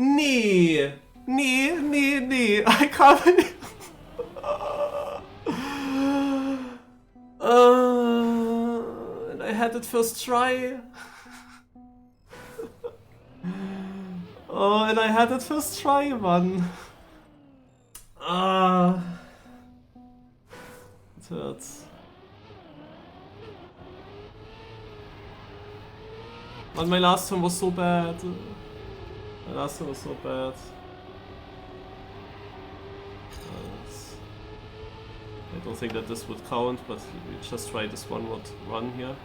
Nee. Nee. I can't believe... And I had it first try. Oh, and I had it first try, Mann. It hurts. Man, my last one was so bad. My last one was so bad. I don't think that this would count, but we just try this one more run here.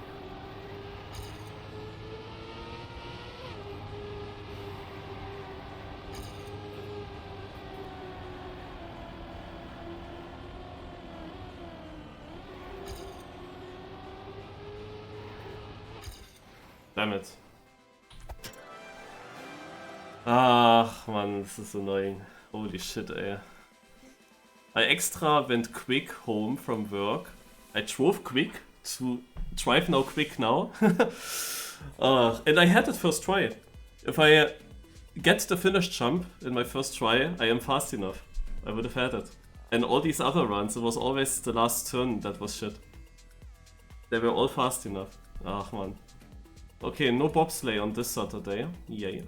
Damn it. Ach man, this is annoying. Holy shit, ey. I extra went quick home from work. I drove quick to drive now quick now. And I had it first try. If I get the finish jump in my first try, I am fast enough. I would have had it. And all these other runs, it was always the last turn that was shit. They were all fast enough. Ach man. Okay, no bobsleigh on this Saturday. Yay.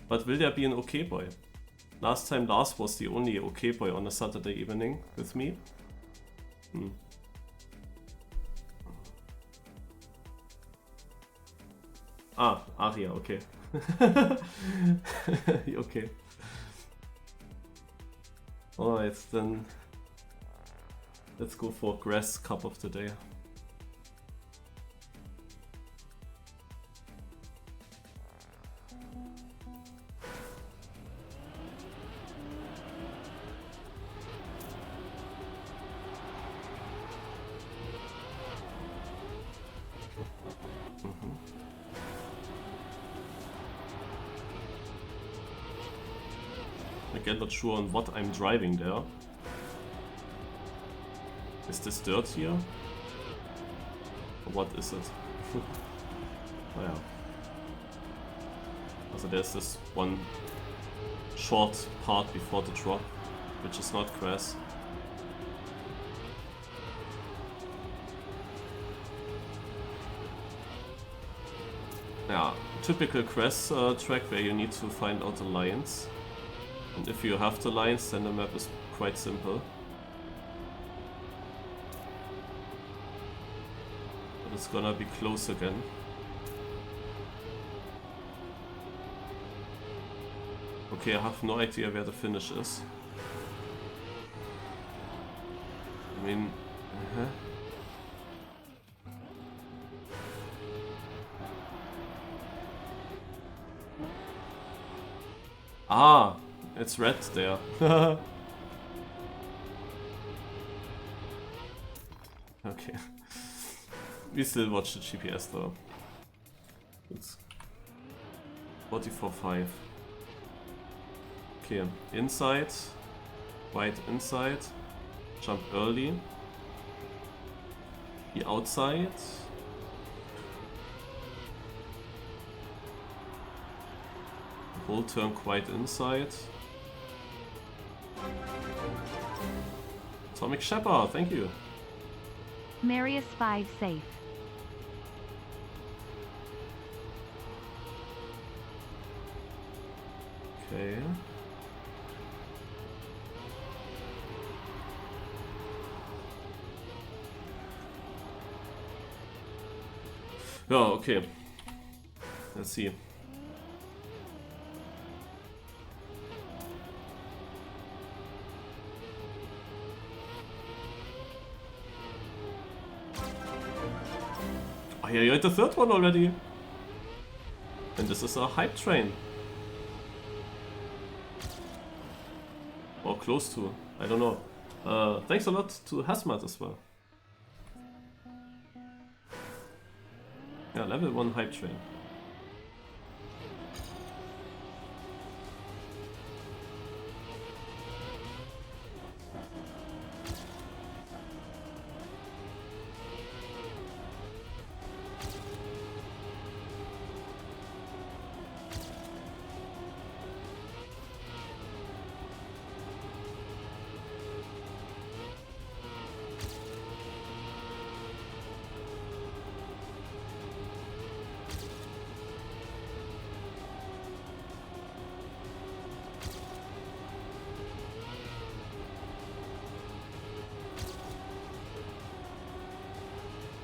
But will there be an OK-Boi? Last time Lars was the only OK-Boi on a Saturday evening with me. Ah, Aria, okay. Okay. Alright, then let's go for grass cup of the day. Again, not sure on what I'm driving there. Is this dirt here? Or what is it? Oh yeah. Also there's this one short part before the drop, which is not grass. Yeah, typical grass track where you need to find out the lines. And if you have the lines, then the map is quite simple. But it's gonna be close again. Okay, I have no idea where the finish is. I mean... Ah! It's red there. Okay. We still watch the GPS though. It's 44.5. Okay, inside. Wide inside. Jump early. Be outside. Whole turn quite inside. Atomic Shepherd, thank you. Marius 5 safe. Okay. Ja, okay. Let's see. Oh yeah, you had the third one already. And this is a hype train. Or close to, I don't know. Thanks a lot to Hazmat as well. Yeah, level 1 hype train.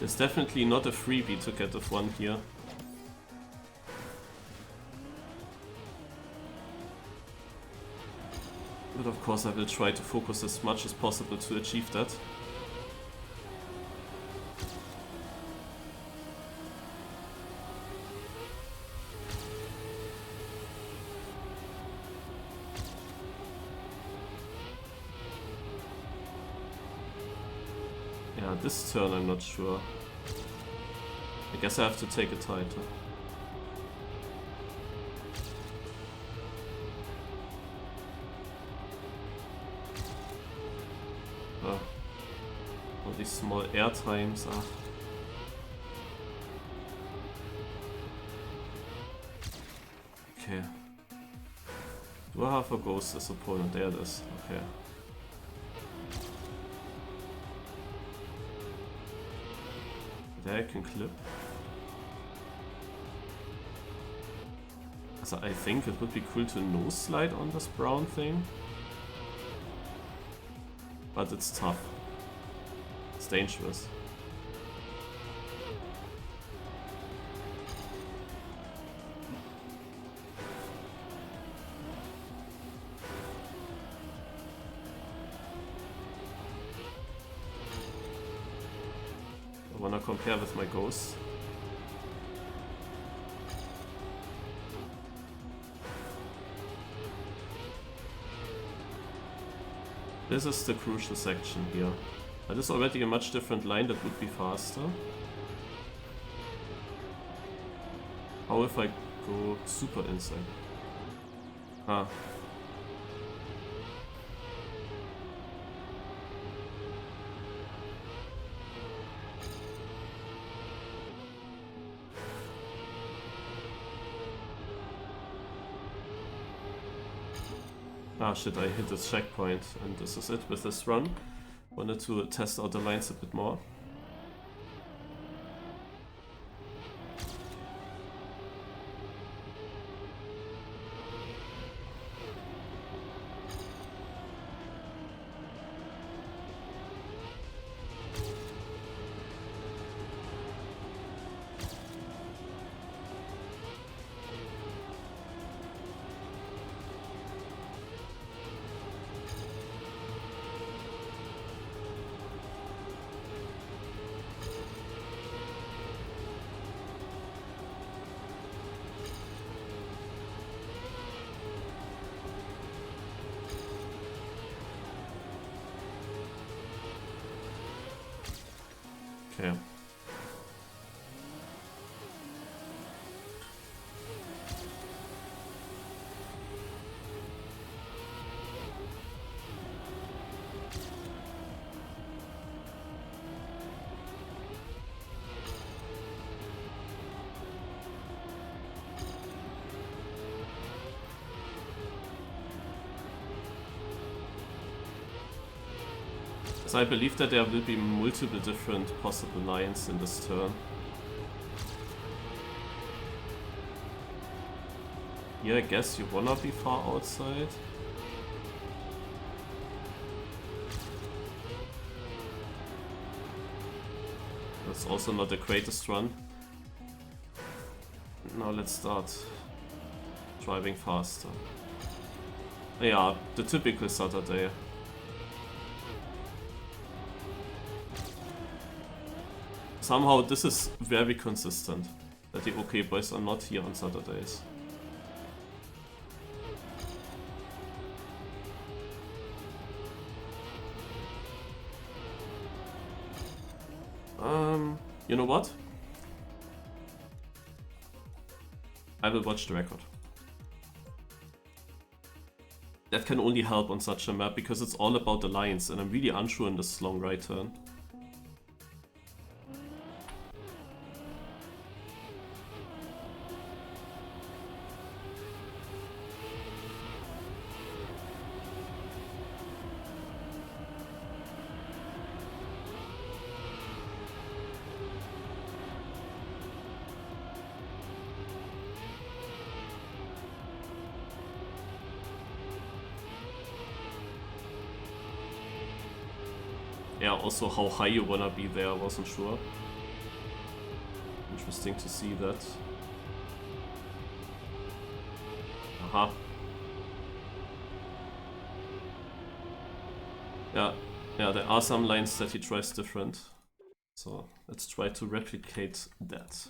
There's definitely not a freebie to get of one here. But of course I will try to focus as much as possible to achieve that. Yeah, this turn I'm not sure. I guess I have to take a title. Oh. All these small air times. Ah. Okay. Do I have a ghost as opponent? There it is. Okay. There I can clip. So I think it would be cool to no slide on this brown thing. But it's tough. It's dangerous. I wanna compare with my ghost. This is the crucial section here. That is already a much different line that would be faster. How if I go super inside? Ah. Ah shit, I hit this checkpoint and this is it with this run. Wanted to test out the lines a bit more. Okay. So I believe that there will be multiple different possible lines in this turn. Here I guess you wanna be far outside. That's also not the greatest run. Now let's start driving faster. Yeah, the typical Saturday. Somehow this is very consistent, that the OK-Boys are not here on Saturdays. You know what? I will watch the record. That can only help on such a map because it's all about the lines and I'm really unsure in this long right turn. Yeah, also how high you wanna be there, I wasn't sure. interesting to see that. Aha. Yeah, there are some lines that he tries different. So let's try to replicate that.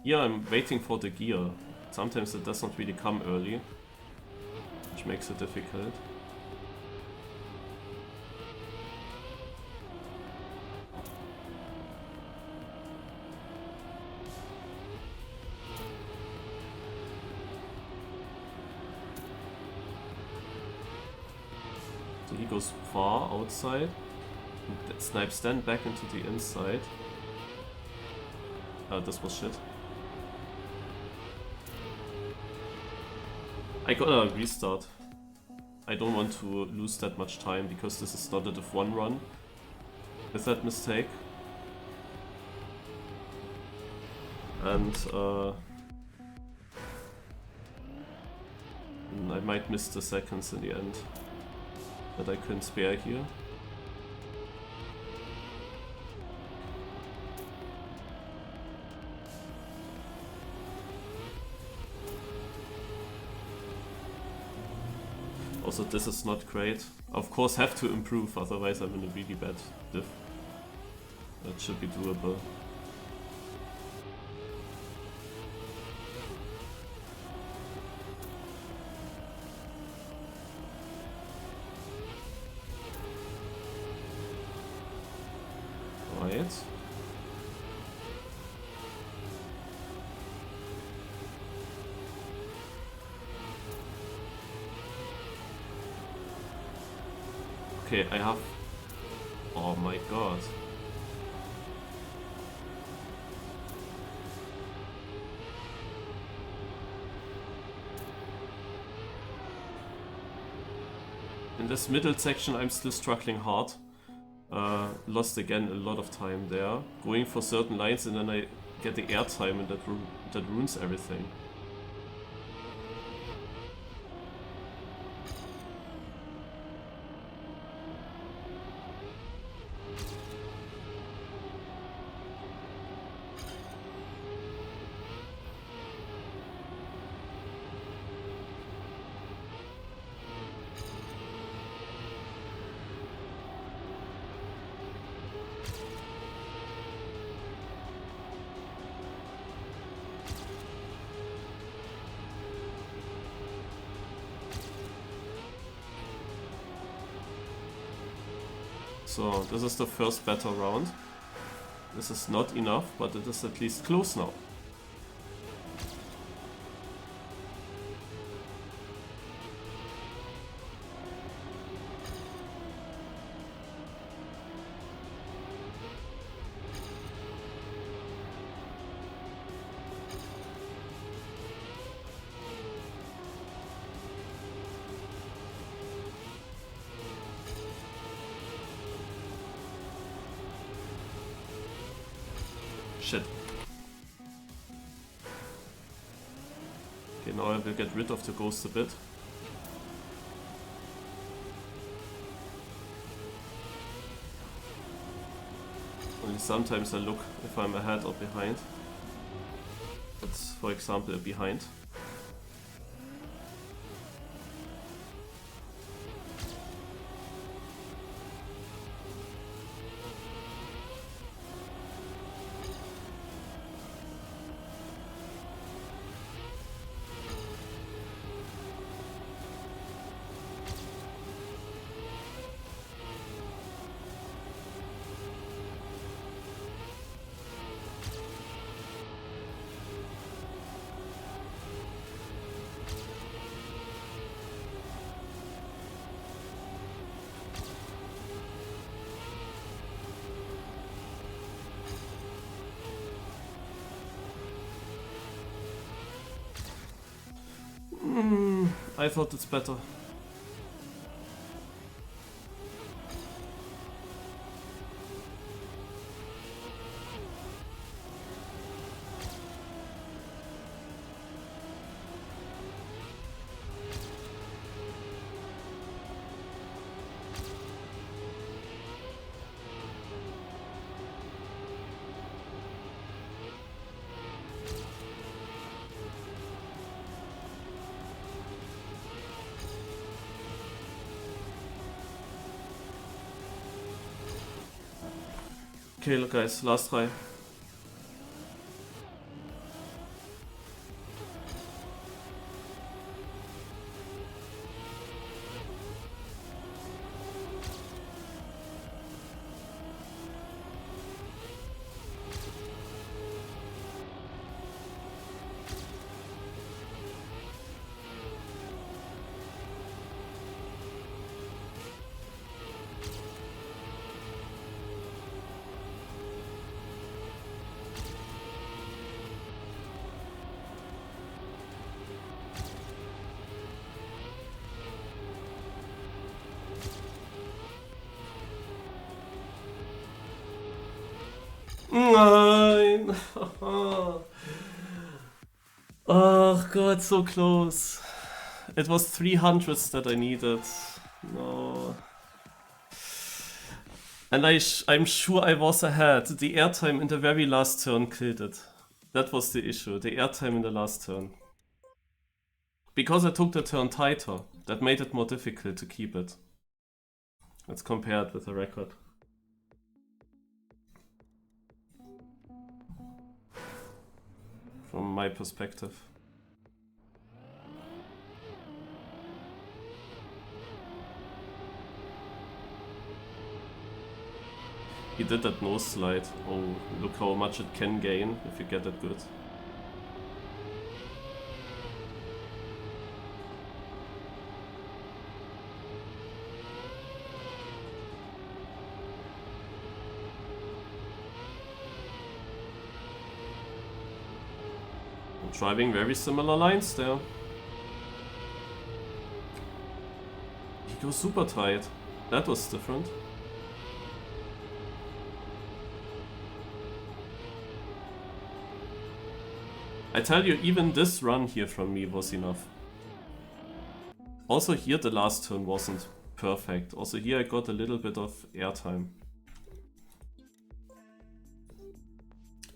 Yeah, I'm waiting for the gear. Sometimes it does not really come early, which makes it difficult. So he goes far outside, and snipes then back into the inside. This was shit. I gotta restart. I don't want to lose that much time because this is not a Div 1 run with that mistake. And I might miss the seconds in the end that I couldn't spare here. Also, this is not great. Of course, have to improve, otherwise I'm in a really bad div. That should be doable. Right. Okay, I have... Oh my god. In this middle section I'm still struggling hard. Lost again a lot of time there. Going for certain lines and then I get the air time and that ruins everything. So this is the first battle round. This is not enough, but it is at least close now. Shit. Okay, now I will get rid of the ghost a bit. Only sometimes I look if I'm ahead or behind. That's, for example, a behind. I thought it's better. Okay, look guys, last try. Nein! Oh god, so close. It was 300s that I needed. No. And I'm sure I was ahead. The airtime in the very last turn killed it. That was the issue, the airtime in the last turn. Because I took the turn tighter, that made it more difficult to keep it. Let's compare it with the record. From my perspective. He did that nose slide. Oh, look how much it can gain if you get it good. I'm driving very similar lines there. He goes super tight. That was different. I tell you, even this run here from me was enough. Also here the last turn wasn't perfect. Also here I got a little bit of airtime.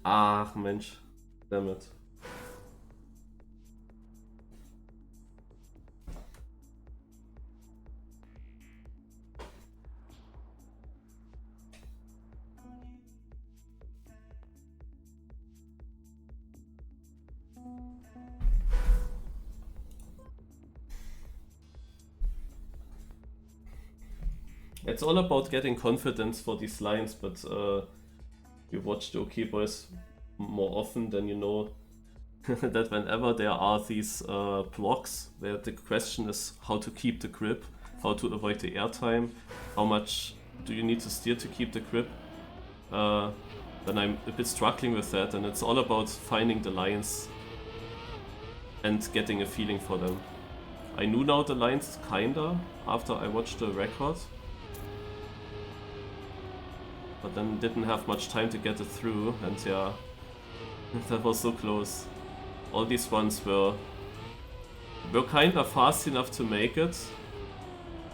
Ach Mensch, damn it. It's all about getting confidence for these lines, but you watch the OK-Bois more often, then you know that whenever there are these blocks where the question is how to keep the grip, how to avoid the airtime, how much do you need to steer to keep the grip, then I'm a bit struggling with that, and it's all about finding the lines and getting a feeling for them. I knew now the lines kinda after I watched the record, but then didn't have much time to get it through, and yeah, that was so close. All these ones were kinda fast enough to make it,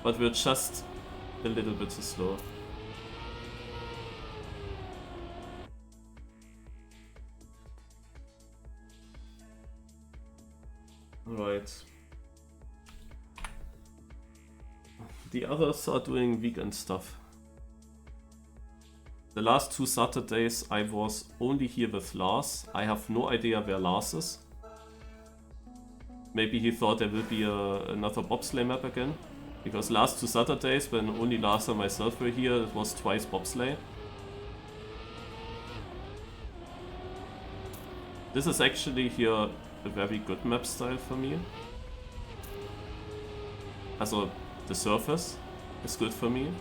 but were just a little bit too slow. Alright. The others are doing weekend stuff. The last 2 Saturdays I was only here with Lars. I have no idea where Lars is. Maybe he thought there will be another bobsleigh map again. Because last 2 Saturdays, when only Lars and myself were here, it was twice bobsleigh. This is actually here a very good map style for me. Also, the surface is good for me.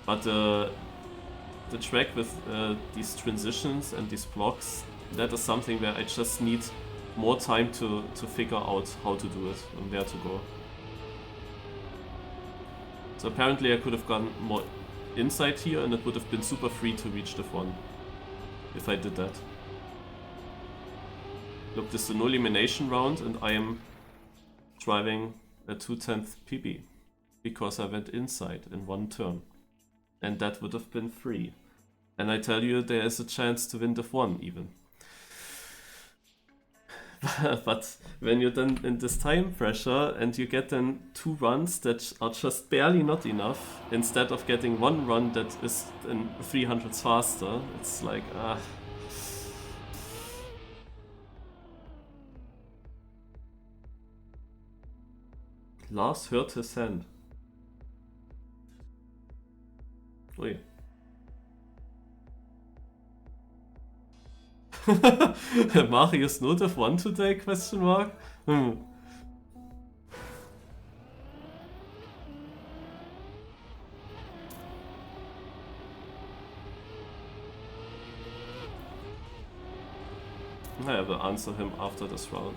But the track with these transitions and these blocks, that is something where I just need more time to figure out how to do it and where to go. So apparently I could have gone more inside here and it would have been super free to reach the one if I did that. Look, this is a no elimination round and I am driving a 2/10 PB because I went inside in 1 turn. And that would have been free. And I tell you, there is a chance to win the one even. But when you're then in this time pressure and you get then 2 runs that are just barely not enough, instead of getting 1 run that is in 300s faster, it's like, Lars hurt his hand. Ui. Marius not have won today? Question mark. I will answer him after this round.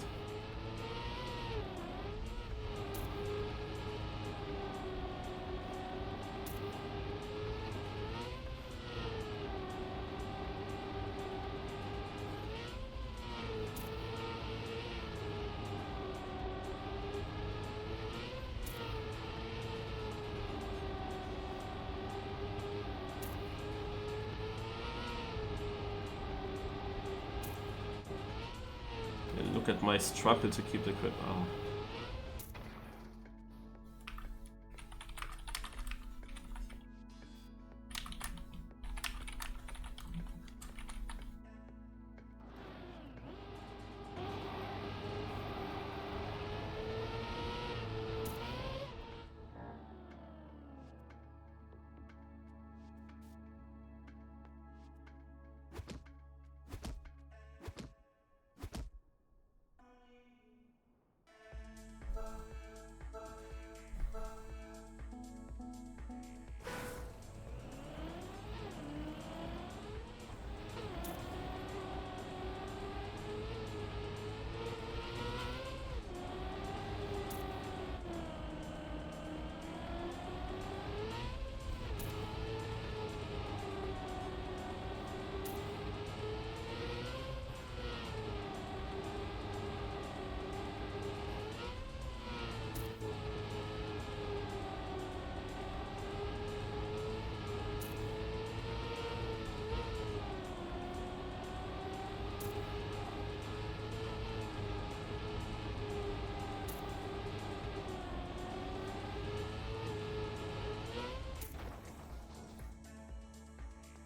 Look at my struggle to keep the grip. Oh.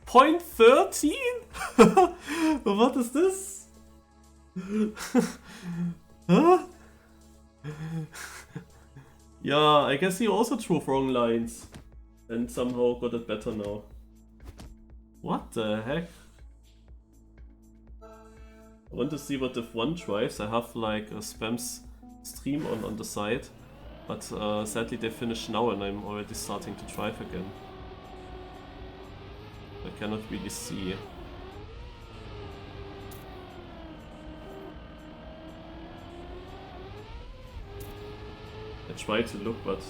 Point 13? What is this? Huh? Yeah, I guess he also drew wrong lines and somehow got it better now. What the heck? I want to see what if 1 drives. I have like a spams stream on the side, but sadly they finish now and I'm already starting to drive again. I cannot really see. I tried to look, but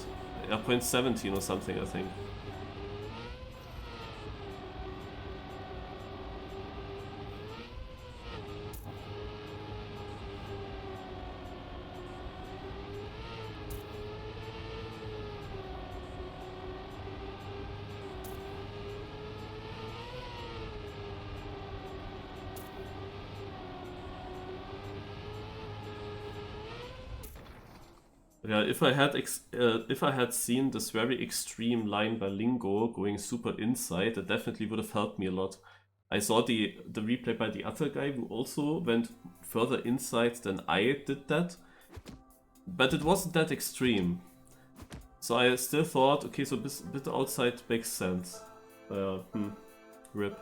yeah, 0.17 or something, I think. Yeah, if I had seen this very extreme line by Lingo going super inside, that definitely would have helped me a lot. I saw the replay by the other guy who also went further inside than I did that, but it wasn't that extreme. So I still thought, okay, so bit outside makes sense. Rip.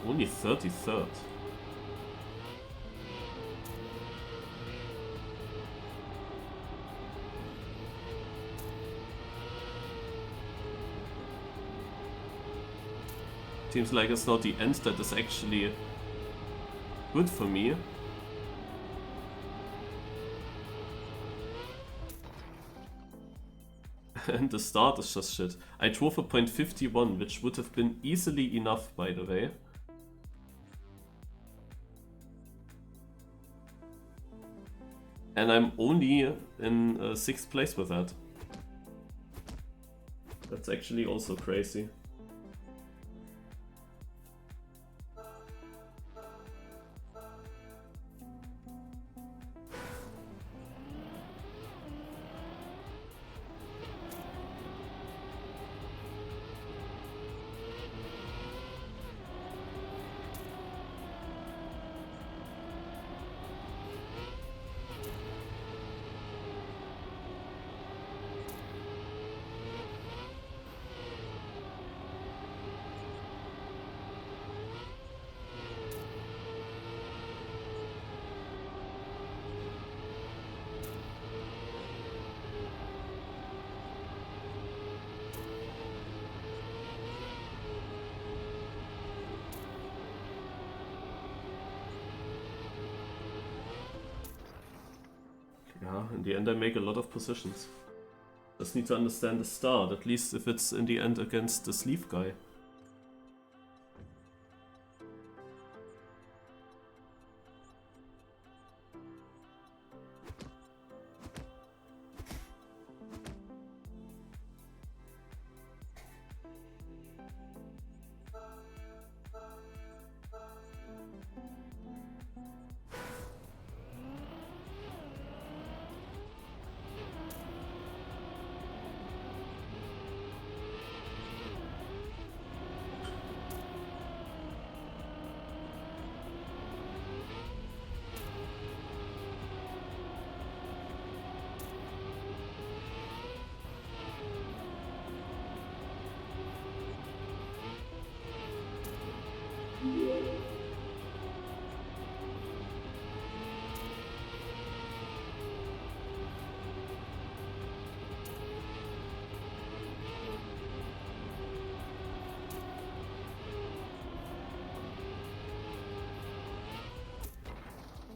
Only 33rd. Seems like it's not the end that is actually good for me. And the start is just shit. I drove a .51, which would have been easily enough, by the way. And I'm only in 6th place with that. That's actually also crazy. Yeah, in the end I make a lot of positions. Just need to understand the start, at least if it's in the end against the sleeve guy.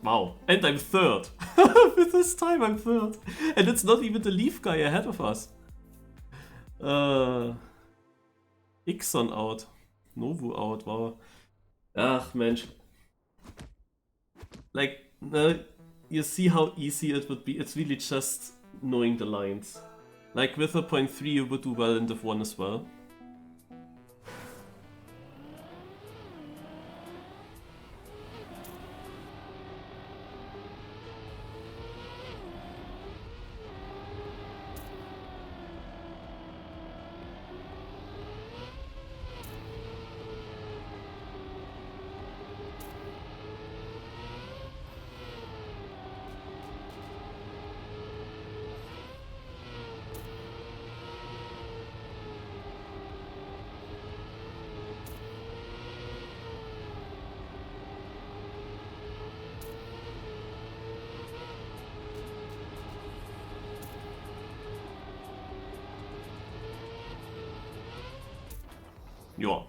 Wow, and I'm third. With this time I'm third. And it's not even the leaf guy ahead of us. Ixon out. Novu out, wow. Ach, Mensch. Like, you see how easy it would be. It's really just knowing the lines. Like, with a .3 you would do well in Div 1 as well. Ja.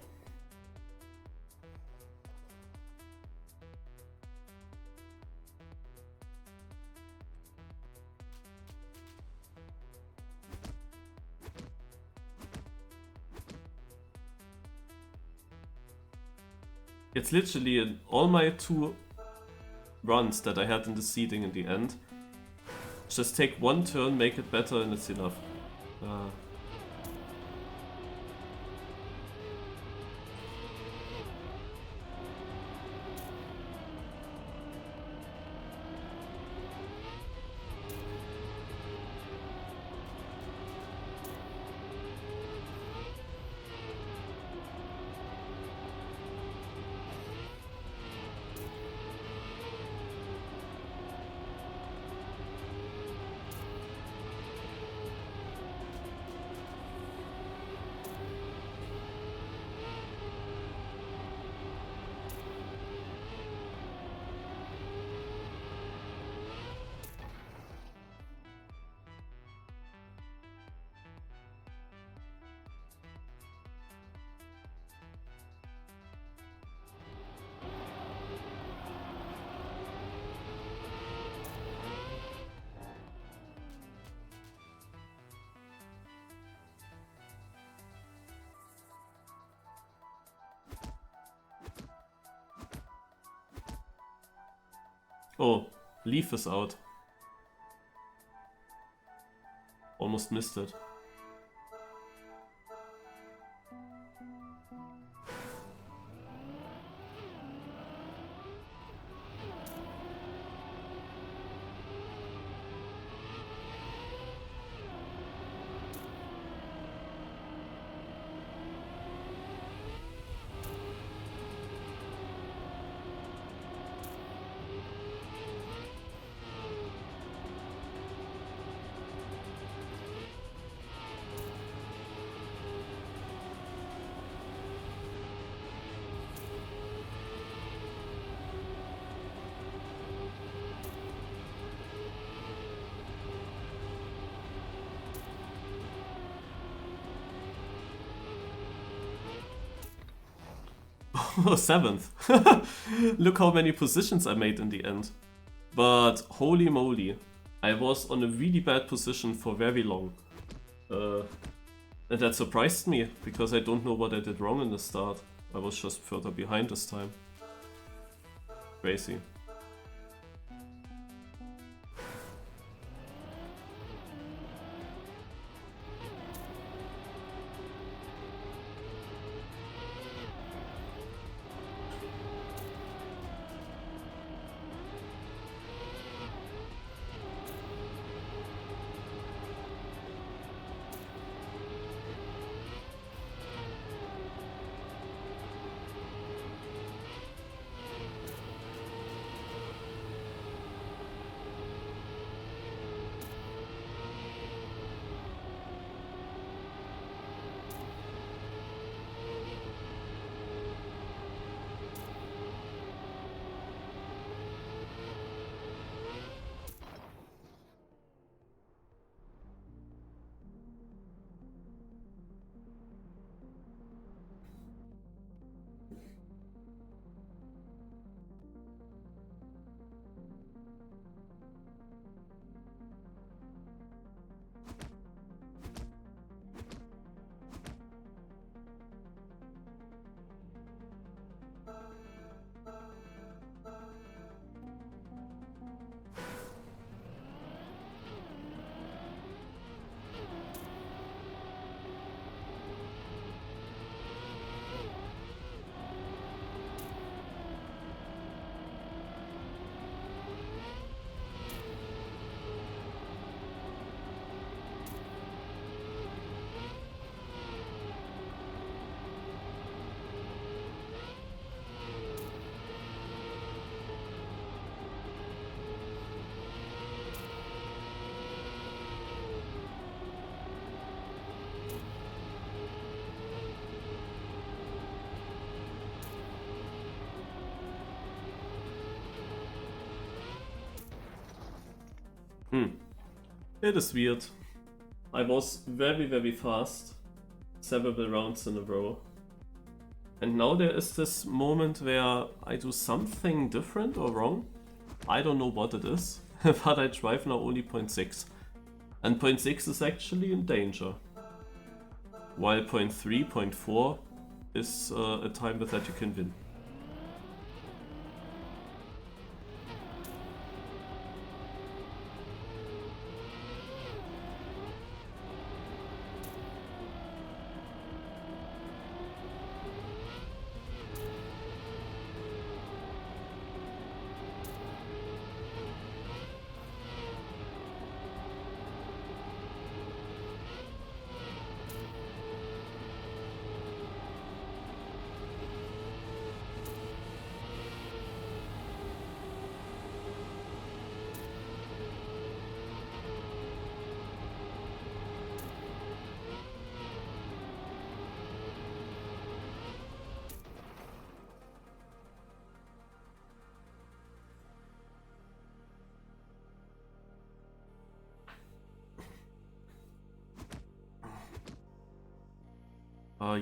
It's literally in all my 2 runs that I had in the seeding in the end. Just take 1 turn, make it better, and it's enough. Oh, Leaf is out. Almost missed it. Oh, 7th. Look how many positions I made in the end. But holy moly, I was on a really bad position for very long. And that surprised me, because I don't know what I did wrong in the start. I was just further behind this time. Crazy. It is weird. I was very fast, several rounds in a row. And now there is this moment where I do something different or wrong. I don't know what it is, but I drive now only 0.6. And 0.6 is actually in danger. While 0.3, 0.4 is a time with that you can win.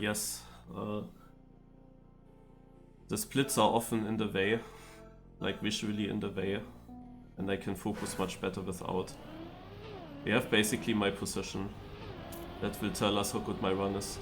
Yes. The splits are often in the way, like visually in the way, and I can focus much better without. We have basically my position. That will tell us how good my run is.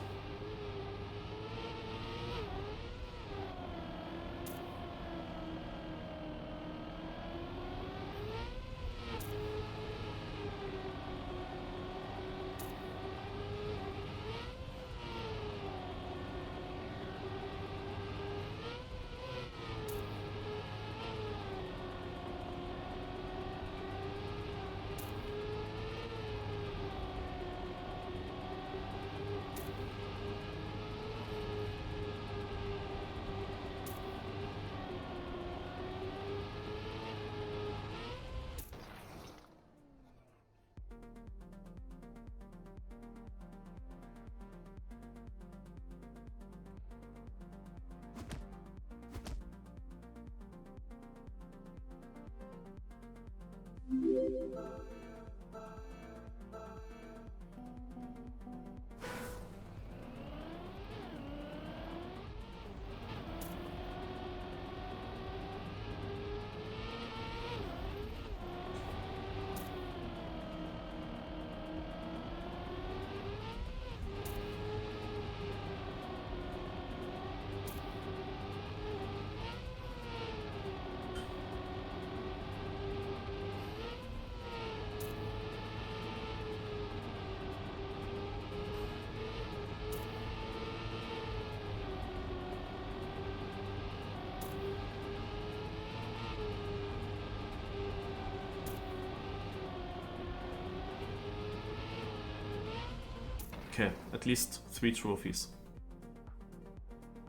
Okay, at least 3 trophies.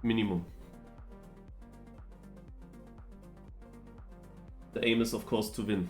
Minimum. The aim is of course to win.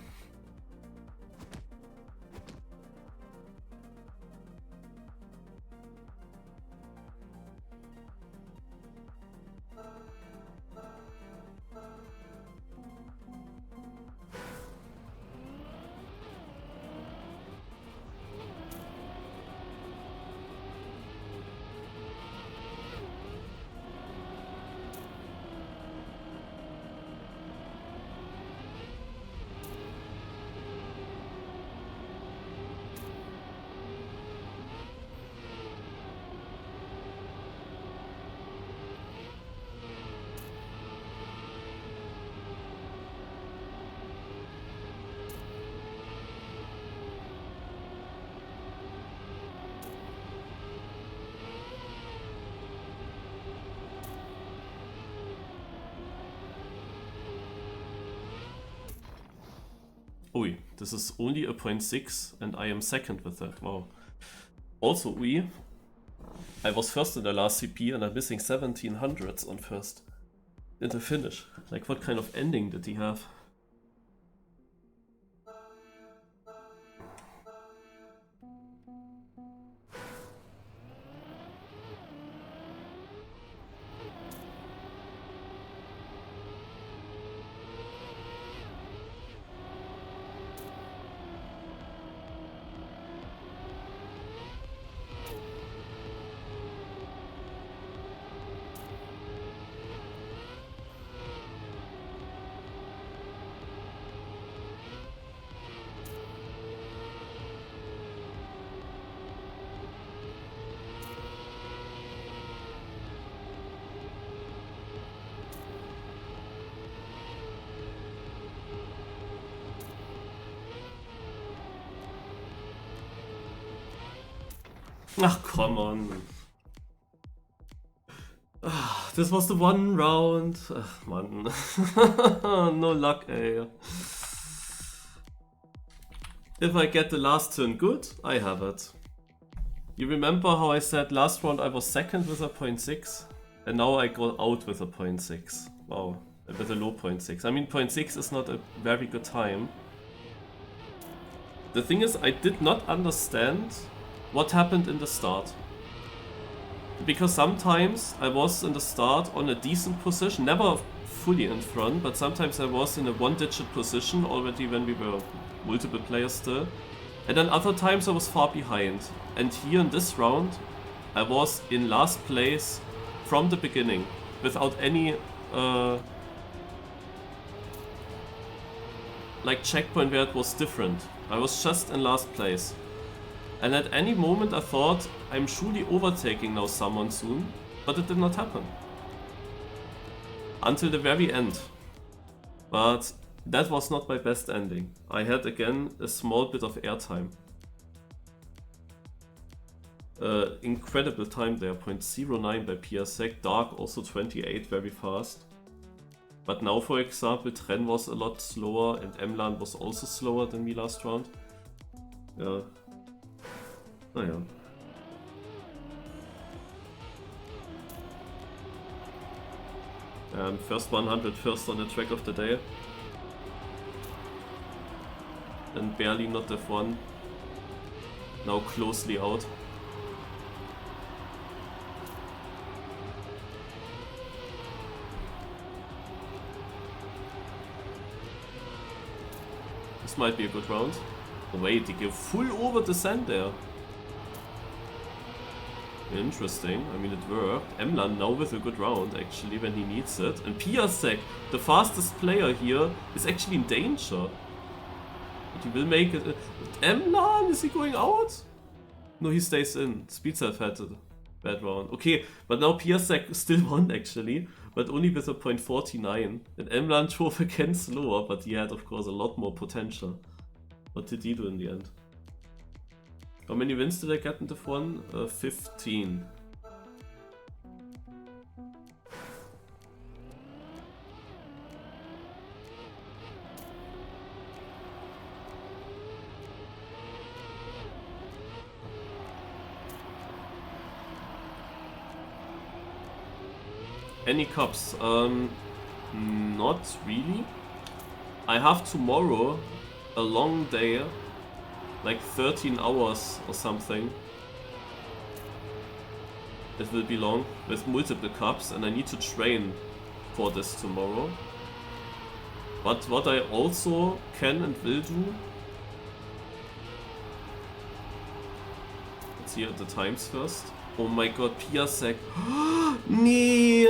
Ui, this is only a 0.6 and I am second with that, wow. Also, I was first in the last CP and I'm missing 1700s on first. In the finish. Like, what kind of ending did he have? Ach, come on. This was the one round. Ach, man. No luck, ey. If I get the last turn good, I have it. You remember how I said last round I was second with a 0.6? And now I go out with a 0.6. Wow, with a low 0.6. I mean, 0.6 is not a very good time. The thing is, I did not understand what happened in the start. Because sometimes I was in the start on a decent position, never fully in front, but sometimes I was in a one-digit position already when we were multiple players still. And then other times I was far behind. And here in this round, I was in last place from the beginning, without any like checkpoint where it was different. I was just in last place. And at any moment I thought, I'm surely overtaking now someone soon, but it did not happen. Until the very end. But that was not my best ending. I had again a small bit of airtime. Incredible time there, 0.09 by PSEC, Dark also 28, very fast. But now, for example, Tren was a lot slower and Emlan was also slower than me last round. Yeah. Naja. First 100 first on the track of the day. And barely not F1. Now closely out. This might be a good round. Oh wait, they give full over descent there. Interesting, I mean it worked. Emlan now with a good round actually when he needs it. And Piasek, the fastest player here, is actually in danger. But he will make it. Emlan, is he going out? No, he stays in. Speedself had a bad round. Okay, but now Piasek still won actually, but only with a 0.49. And Emlan drove again slower, but he had of course a lot more potential. What did he do in the end? How many wins did I get in the F1? 15. Any cups? Not really. I have tomorrow a long day, like 13 hours or something. It will be long with multiple cups, and I need to train for this tomorrow. But what I also can and will do, let's see at the times first. Oh my god, Piasek. Nee!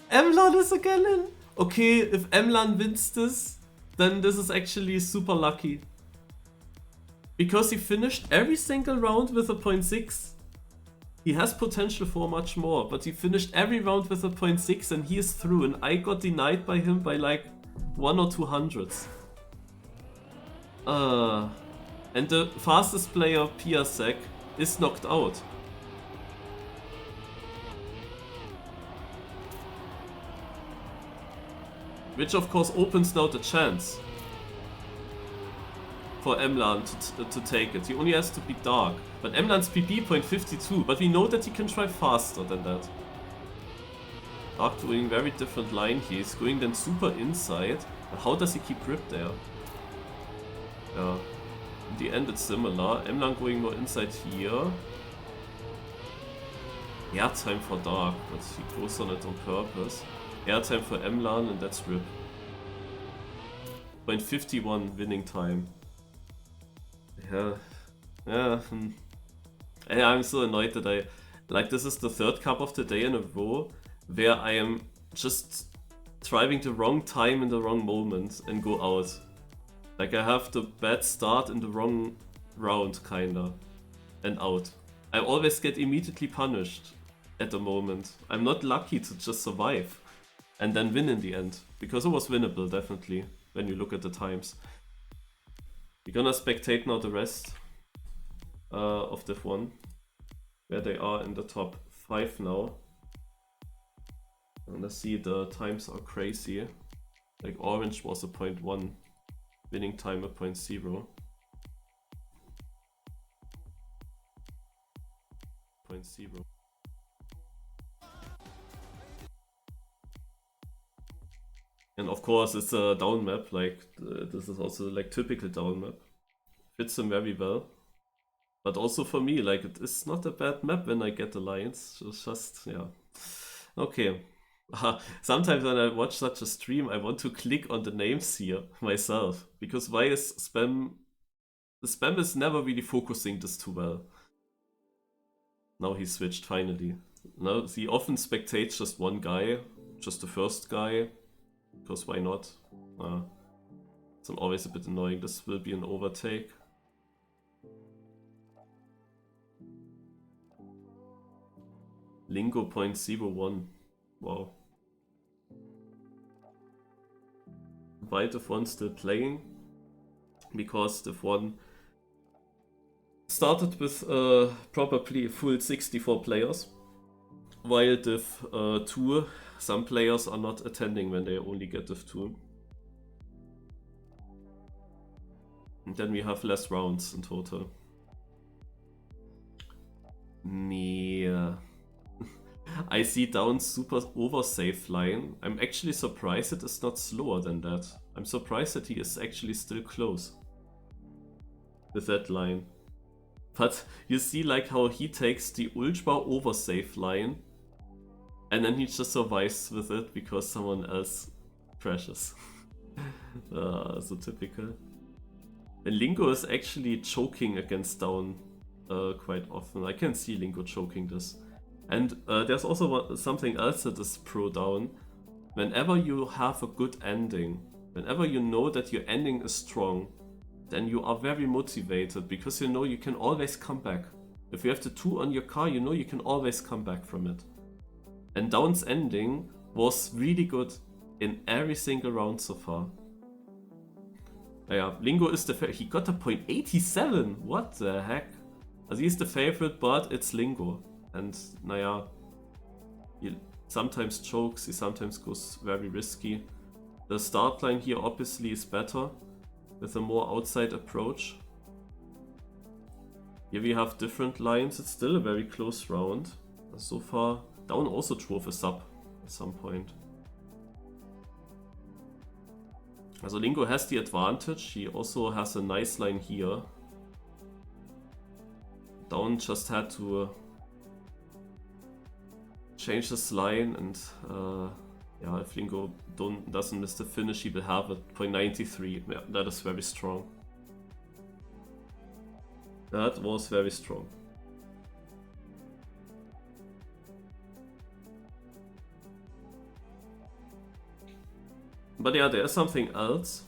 Emlan is again in. Okay, if Emlan wins this, then this is actually super lucky. Because he finished every single round with a 0.6. He has potential for much more, but he finished every round with a 0.6 and he is through, and I got denied by him by like 1 or 2 hundredths. And the fastest player, Piasek, is knocked out. Which of course opens now the chance for Emlan to take it. He only has to be dark. But Emlan's PB 0.52, but we know that he can try faster than that. Dark doing very different line here. He's going then super inside. But how does he keep grip there? Yeah. In the end it's similar. Emlan going more inside here. Airtime for Dark, but he goes on it on purpose. Airtime for Emlan, and that's RIP. 0.51 winning time. Yeah. Yeah. I'm so annoyed that this is the third cup of the day in a row where I am just driving the wrong time in the wrong moment and go out. Like I have the bad start in the wrong round kinda and out. I always get immediately punished at the moment. I'm not lucky to just survive and then win in the end, because it was winnable definitely when you look at the times. We're gonna spectate now the rest of Div 1, where they are in the top 5 now. And I see the times are crazy. Like Orange was a 0.1, winning time a 0.0. 0.0. And of course it's a down map, like this is also like typical down map. Fits them very well. But also for me, like it is not a bad map when I get the lines. It's just, yeah. Okay. Sometimes when I watch such a stream, I want to click on the names here myself. Because why is spam... The spam is never really focusing this too well. Now he switched finally. Now he often spectates just one guy, just the first guy. Because why not? It's always a bit annoying. This will be an overtake. Lingo 0.01. Wow. Why Div 1 still playing? Because Div 1 started with probably full 64 players. While Div 2, some players are not attending when they only get Div 2. And then we have less rounds in total. Yeah. I see down super oversafe line. I'm actually surprised it is not slower than that. I'm surprised that he is actually still close with that line. But you see like how he takes the ultra oversafe line and then he just survives with it because someone else crashes. So typical. And Lingo is actually choking against down quite often. I can see Lingo choking this. And there's also something else that is pro down. Whenever you have a good ending, whenever you know that your ending is strong, then you are very motivated because you know you can always come back. If you have the 2 on your car, you know you can always come back from it. And Down's ending was really good in every single round so far. Yeah, Lingo is the favorite. He got a 0.87. What the heck? He's the favorite, but it's Lingo. And naja, he sometimes chokes, he sometimes goes very risky. The start line here obviously is better with a more outside approach. Here we have different lines. It's still a very close round. So far, Down also drove a sub at some point. Also Lingo has the advantage, he also has a nice line here. Down just had to change this line, and yeah, if Lingo doesn't miss the finish, he will have it for 93. Yeah, that is very strong. That was very strong. But yeah, there is something else.